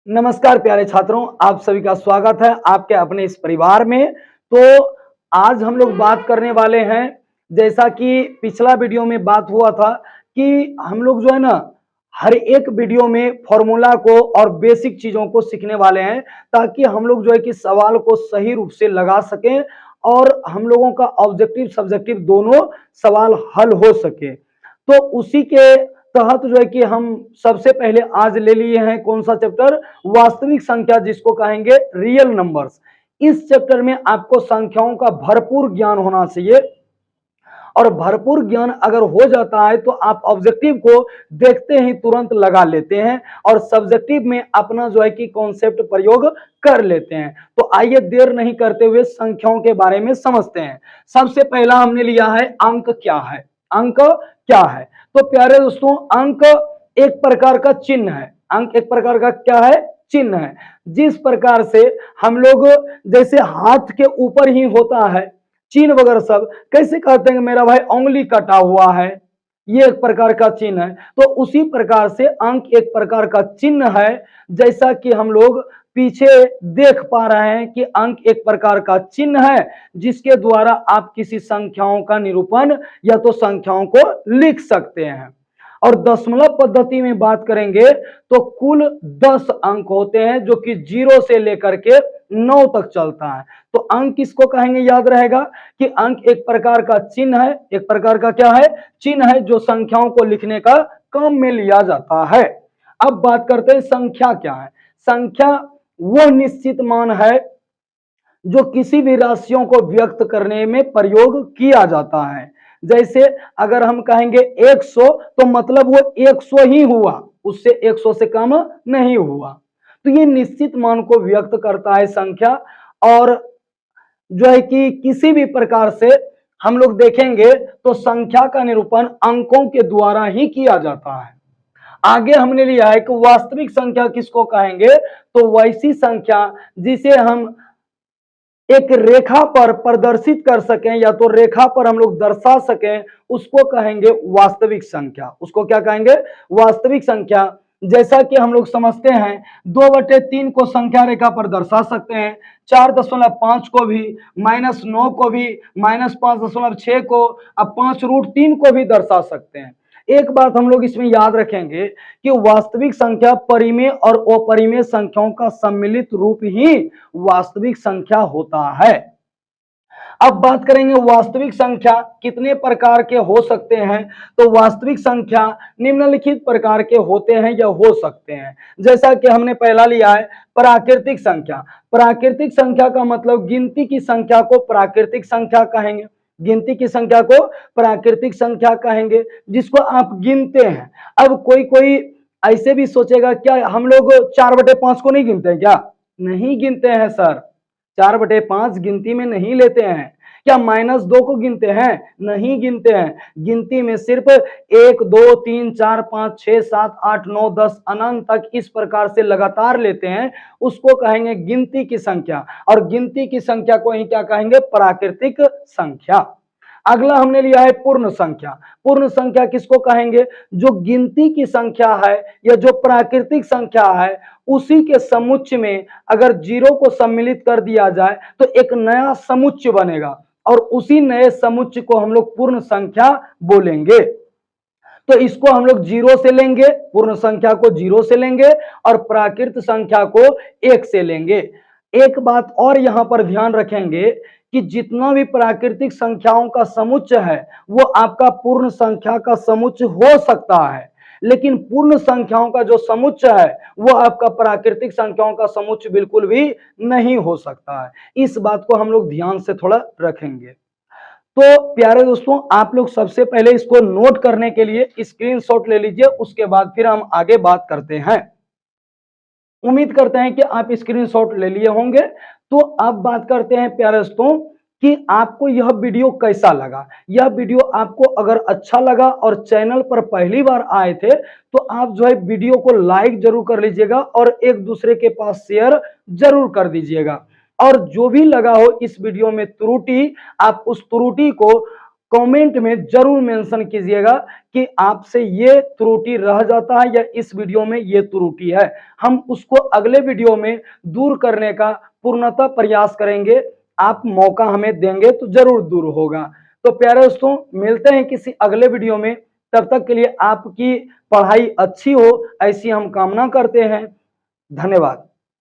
नमस्कार प्यारे छात्रों, आप सभी का स्वागत है आपके अपने इस परिवार में। तो आज हम लोग बात करने वाले हैं, जैसा कि पिछला वीडियो में बात हुआ था कि हम लोग जो है ना हर एक वीडियो में फॉर्मूला को और बेसिक चीजों को सीखने वाले हैं, ताकि हम लोग जो है कि सवाल को सही रूप से लगा सकें और हम लोगों का ऑब्जेक्टिव सब्जेक्टिव दोनों सवाल हल हो सके। तो उसी के तहत जो है कि हम सबसे पहले आज ले लिए हैं कौन सा चैप्टर, वास्तविक संख्या, जिसको कहेंगे रियल नंबर्स। इस चैप्टर में आपको संख्याओं का भरपूर ज्ञान होना चाहिए, और भरपूर ज्ञान अगर हो जाता है तो आप ऑब्जेक्टिव को देखते ही तुरंत लगा लेते हैं और सब्जेक्टिव में अपना जो है कि कॉन्सेप्ट प्रयोग कर लेते हैं। तो आइए देर नहीं करते हुए संख्याओं के बारे में समझते हैं। सबसे पहला हमने लिया है अंक क्या है। अंक क्या है? तो प्यारे दोस्तों, अंक एक प्रकार का चिन्ह है। अंक एक प्रकार का क्या है? चिन्ह है। जिस प्रकार से हम लोग जैसे हाथ के ऊपर ही होता है चिन्ह वगैरह, सब कैसे कहते हैं मेरा भाई उंगली कटा हुआ है, ये एक प्रकार का चिन्ह है। तो उसी प्रकार से अंक एक प्रकार का चिन्ह है। जैसा कि हम लोग पीछे देख पा रहे हैं कि अंक एक प्रकार का चिन्ह है, जिसके द्वारा आप किसी संख्याओं का निरूपण या तो संख्याओं को लिख सकते हैं। और दशमलव पद्धति में बात करेंगे तो कुल 10 अंक होते हैं, जो कि 0 से लेकर के 9 तक चलता है। तो अंक किसको कहेंगे? याद रहेगा कि अंक एक प्रकार का चिन्ह है। एक प्रकार का क्या है? चिन्ह है, जो संख्याओं को लिखने का काम में लिया जाता है। अब बात करते हैं संख्या क्या है। संख्या वह निश्चित मान है जो किसी भी राशियों को व्यक्त करने में प्रयोग किया जाता है। जैसे अगर हम कहेंगे 100, तो मतलब वो 100 ही हुआ, उससे 100 से कम नहीं हुआ। तो ये निश्चित मान को व्यक्त करता है संख्या। और जो है कि किसी भी प्रकार से हम लोग देखेंगे तो संख्या का निरूपण अंकों के द्वारा ही किया जाता है। आगे हमने लिया है कि वास्तविक संख्या किसको कहेंगे? तो वैसी संख्या जिसे हम एक रेखा पर प्रदर्शित कर सकें या तो रेखा पर हम लोग दर्शा सकें, उसको कहेंगे वास्तविक संख्या। उसको क्या कहेंगे? वास्तविक संख्या। जैसा कि हम लोग समझते हैं 2/3 को संख्या रेखा पर दर्शा सकते हैं, 4.5 को भी, -9 को भी, -5.6 को, अब 5√3 को भी दर्शा सकते हैं। एक बात हम लोग इसमें याद रखेंगे कि वास्तविक संख्या परिमेय और अपरिमेय संख्याओं का सम्मिलित रूप ही वास्तविक संख्या होता है। अब बात करेंगे वास्तविक संख्या कितने प्रकार के हो सकते हैं। तो वास्तविक संख्या निम्नलिखित प्रकार के होते हैं या हो सकते हैं। जैसा कि हमने पहला लिया है प्राकृतिक संख्या। प्राकृतिक संख्या का मतलब गिनती की संख्या को प्राकृतिक संख्या कहेंगे। गिनती की संख्या को प्राकृतिक संख्या कहेंगे, जिसको आप गिनते हैं। अब कोई कोई ऐसे भी सोचेगा, क्या हम लोग 4/5 को नहीं गिनते हैं? क्या नहीं गिनते हैं सर? 4/5 गिनती में नहीं लेते हैं। क्या -2 को गिनते हैं? नहीं गिनते हैं। गिनती में सिर्फ 1 2 3 4 5 6 7 8 9 10 अनंत तक इस प्रकार से लगातार लेते हैं, उसको कहेंगे गिनती की संख्या। और गिनती की संख्या को ही क्या कहेंगे? प्राकृतिक संख्या। अगला हमने लिया है पूर्ण संख्या। पूर्ण संख्या किसको कहेंगे? जो गिनती की संख्या है या जो प्राकृतिक संख्या है, उसी के समुच्चय में अगर 0 को सम्मिलित कर दिया जाए तो एक नया समुच्चय बनेगा, और उसी नए समुच्चय को हम लोग पूर्ण संख्या बोलेंगे। तो इसको हम लोग 0 से लेंगे, पूर्ण संख्या को 0 से लेंगे, और प्राकृत संख्या को 1 से लेंगे। एक बात और यहां पर ध्यान रखेंगे कि जितना भी प्राकृतिक संख्याओं का समुच्चय है वो आपका पूर्ण संख्या का समुच्चय हो सकता है, लेकिन पूर्ण संख्याओं का जो समुच्चय है वो आपका प्राकृतिक संख्याओं का समुच्चय बिल्कुल भी नहीं हो सकता है। इस बात को हम लोग ध्यान से थोड़ा रखेंगे। तो प्यारे दोस्तों, आप लोग सबसे पहले इसको नोट करने के लिए स्क्रीनशॉट ले लीजिए, उसके बाद फिर हम आगे बात करते हैं। उम्मीद करते हैं कि आप स्क्रीनशॉट ले लिए होंगे। तो अब बात करते हैं प्यारे दोस्तों कि आपको यह वीडियो कैसा लगा। यह वीडियो आपको अगर अच्छा लगा और चैनल पर पहली बार आए थे तो आप जो है वीडियो को लाइक जरूर कर लीजिएगा और एक दूसरे के पास शेयर जरूर कर दीजिएगा। और जो भी लगा हो इस वीडियो में त्रुटि, आप उस त्रुटि को कमेंट में जरूर मेंशन कीजिएगा कि आपसे ये त्रुटि रह जाता है या इस वीडियो में ये त्रुटि है। हम उसको अगले वीडियो में दूर करने का पूर्णतः प्रयास करेंगे। आप मौका हमें देंगे तो जरूर दूर होगा। तो प्यारे दोस्तों, मिलते हैं किसी अगले वीडियो में। तब तक के लिए आपकी पढ़ाई अच्छी हो, ऐसी हम कामना करते हैं। धन्यवाद।